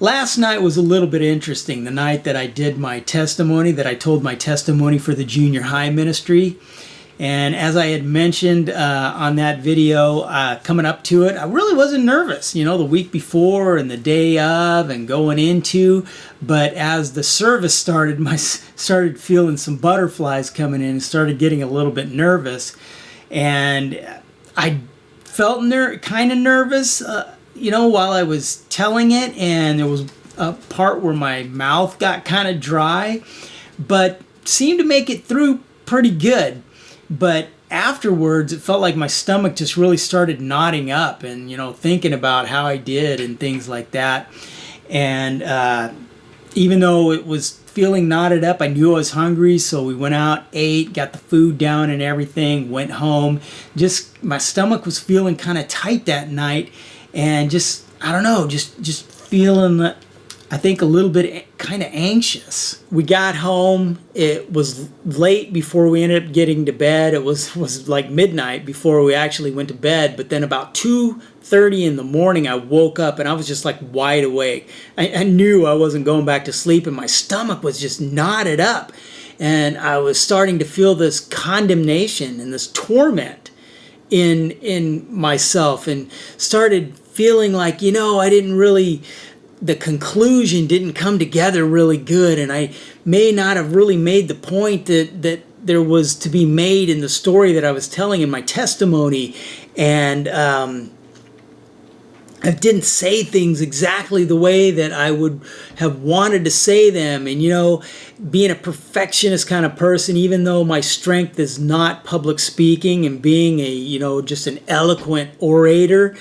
Last night was a little bit interesting, the night that I did my testimony, that I told my testimony for the junior high ministry. And as I had mentioned on that video, coming up to it, I really wasn't nervous, you know, the week before and the day of and going into. But as the service started, started feeling some butterflies coming in and started getting a little bit nervous. And I felt kind of nervous, you know, while I was telling it. And there was a part where my mouth got kind of dry, but seemed to make it through pretty good. But afterwards, it felt like my stomach just really started knotting up and, you know, thinking about how I did and things like that. And even though it was feeling knotted up, I knew I was hungry. So we went out, ate, got the food down and everything, went home. Just my stomach was feeling kind of tight that night. And just, I don't know, just feeling, I think, a little bit kind of anxious. We got home. It was late before we ended up getting to bed. It was like midnight before we actually went to bed. But then about 2:30 in the morning, I woke up and I was just like wide awake. I knew I wasn't going back to sleep, and my stomach was just knotted up. And I was starting to feel this condemnation and this torment in myself, and started feeling like, you know, the conclusion didn't come together really good, and I may not have really made the point that there was to be made in the story that I was telling in my testimony. And I didn't say things exactly the way that I would have wanted to say them. And, you know, being a perfectionist kind of person, even though my strength is not public speaking and being just an eloquent orator,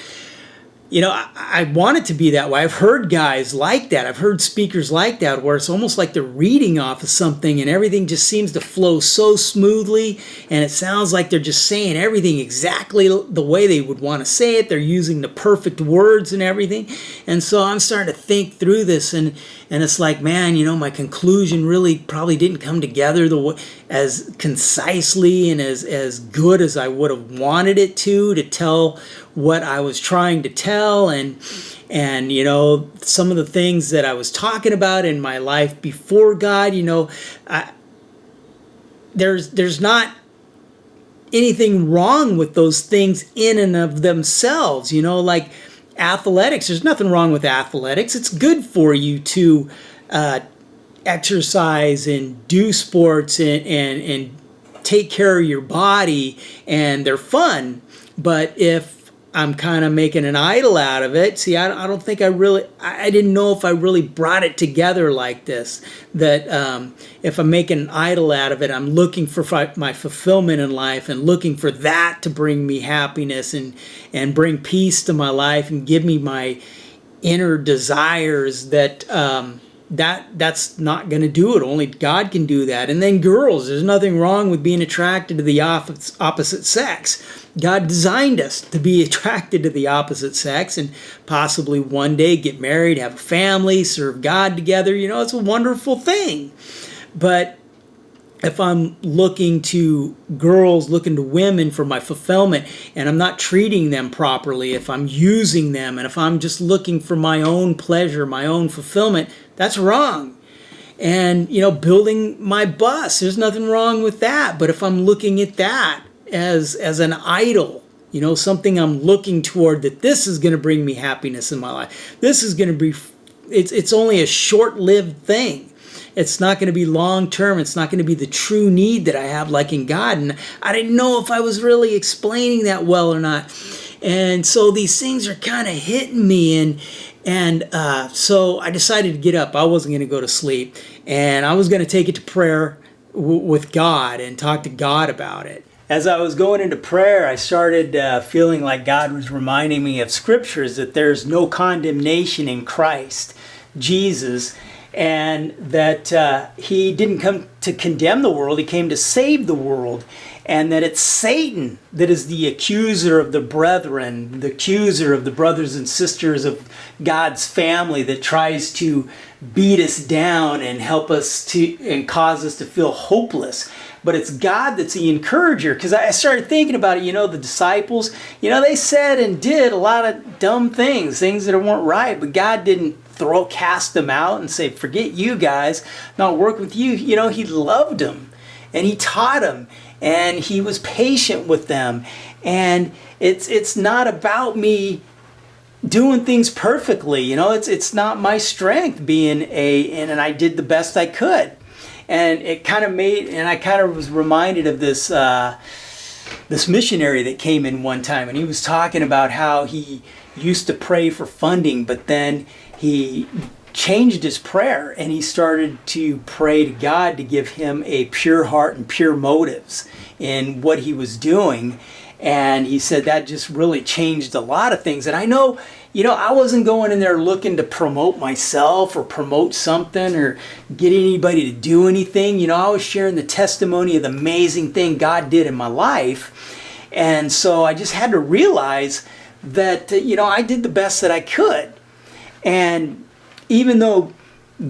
you know, I want it to be that way. I've heard guys like that. I've heard speakers like that, where it's almost like they're reading off of something and everything just seems to flow so smoothly, and it sounds like they're just saying everything exactly the way they would want to say it. They're using the perfect words and everything. And so I'm starting to think through this, and it's like, man, you know, my conclusion really probably didn't come together as concisely and as good as I would have wanted it to tell what I was trying to tell. And you know, some of the things that I was talking about in my life before God, you know, there's not anything wrong with those things in and of themselves, you know, like athletics. There's nothing wrong with athletics. It's good for you to exercise and do sports and take care of your body, and they're fun. But if I'm kind of making an idol out of it, see, I don't think I didn't know if I really brought it together like this, that if I'm making an idol out of it, I'm looking for my fulfillment in life and looking for that to bring me happiness and bring peace to my life and give me my inner desires. That's not going to do it. Only God can do that. And then girls, there's nothing wrong with being attracted to the opposite sex. God designed us to be attracted to the opposite sex and possibly one day get married, have a family, serve God together. You know, it's a wonderful thing. But if I'm looking to women for my fulfillment, and I'm not treating them properly, if I'm using them, and if I'm just looking for my own pleasure, my own fulfillment, that's wrong. And, you know, building my bus, there's nothing wrong with that. But if I'm looking at that as an idol, you know, something I'm looking toward, that this is going to bring me happiness in my life, this is going to be, it's only a short-lived thing. It's not going to be long-term. It's not going to be the true need that I have, like in God. And I didn't know if I was really explaining that well or not. And so these things are kind of hitting me. And so I decided to get up. I wasn't going to go to sleep. And I was going to take it to prayer with God and talk to God about it. As I was going into prayer, I started feeling like God was reminding me of scriptures, that there's no condemnation in Christ Jesus, and that he didn't come to condemn the world, he came to save the world, and that it's Satan that is the accuser of the brethren, the accuser of the brothers and sisters of God's family, that tries to beat us down and help us and cause us to feel hopeless. but it's God that's the encourager. Because I started thinking about it, the disciples, they said and did a lot of dumb things that weren't right, but God didn't cast them out and say, forget you guys, not work with you. He loved them, and he taught them, and he was patient with them. And it's not about me doing things perfectly. It's not my strength and I did the best I could. And I kind of was reminded of this missionary that came in one time, and he was talking about how he used to pray for funding, but then he changed his prayer and he started to pray to God to give him a pure heart and pure motives in what he was doing. And he said that just really changed a lot of things. And I know, I wasn't going in there looking to promote myself or promote something or get anybody to do anything. I was sharing the testimony of the amazing thing God did in my life. And so I just had to realize that, I did the best that I could. And even though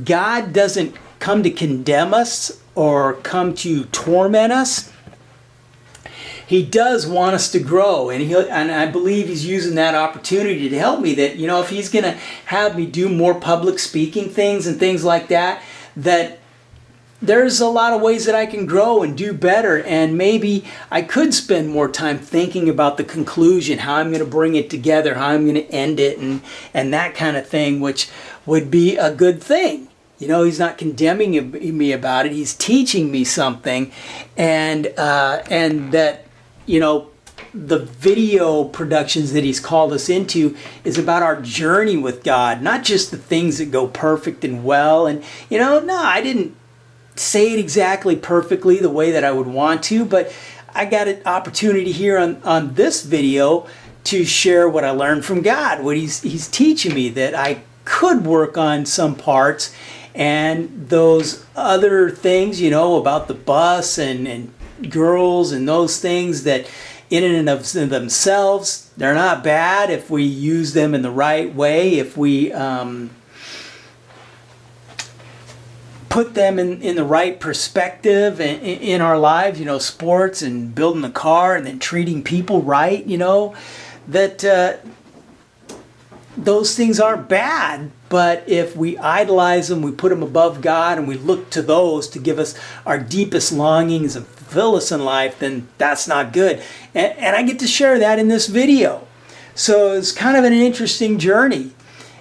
God doesn't come to condemn us or come to torment us, he does want us to grow, and I believe he's using that opportunity to help me. That if he's going to have me do more public speaking things and things like that, that there's a lot of ways that I can grow and do better, and maybe I could spend more time thinking about the conclusion, how I'm going to bring it together, how I'm going to end it, and that kind of thing, which would be a good thing. He's not condemning me about it. He's teaching me something, and that. The video productions that he's called us into is about our journey with God, not just the things that go perfect and well. And, no, I didn't say it exactly perfectly the way that I would want to, but I got an opportunity here on this video to share what I learned from God, what he's teaching me, that I could work on some parts, and those other things, about the bus and girls and those things that in and of themselves, they're not bad if we use them in the right way, if we put them in the right perspective in our lives, sports and building a car and then treating people right, that those things aren't bad. But if we idolize them, we put them above God, and we look to those to give us our deepest longings and fulfill us in life, then that's not good. And I get to share that in this video. So it's kind of an interesting journey.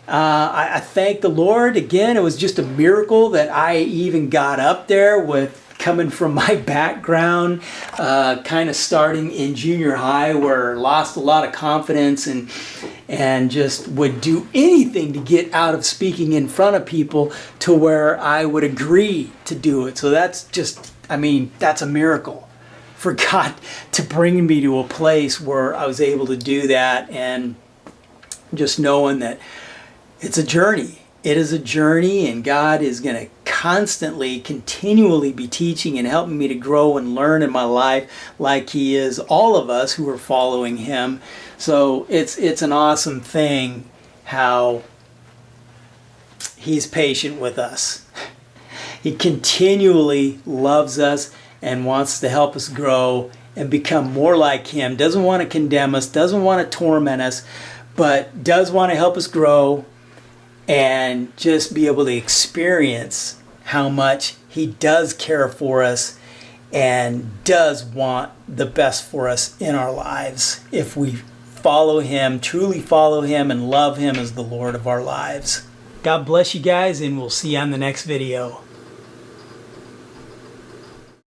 I thank the Lord. Again, it was just a miracle that I even got up there with coming from my background, kind of starting in junior high, where I lost a lot of confidence and just would do anything to get out of speaking in front of people to where I would agree to do it. So that's just, that's a miracle for God to bring me to a place where I was able to do that, and just knowing that it's a journey. It is a journey, and God is going to constantly, continually be teaching and helping me to grow and learn in my life, like he is all of us who are following him. So it's an awesome thing how he's patient with us. He continually loves us and wants to help us grow and become more like him. Doesn't want to condemn us, doesn't want to torment us, but does want to help us grow and just be able to experience how much he does care for us and does want the best for us in our lives if we follow him, truly follow him, and love him as the Lord of our lives. God bless you guys, and we'll see you on the next video.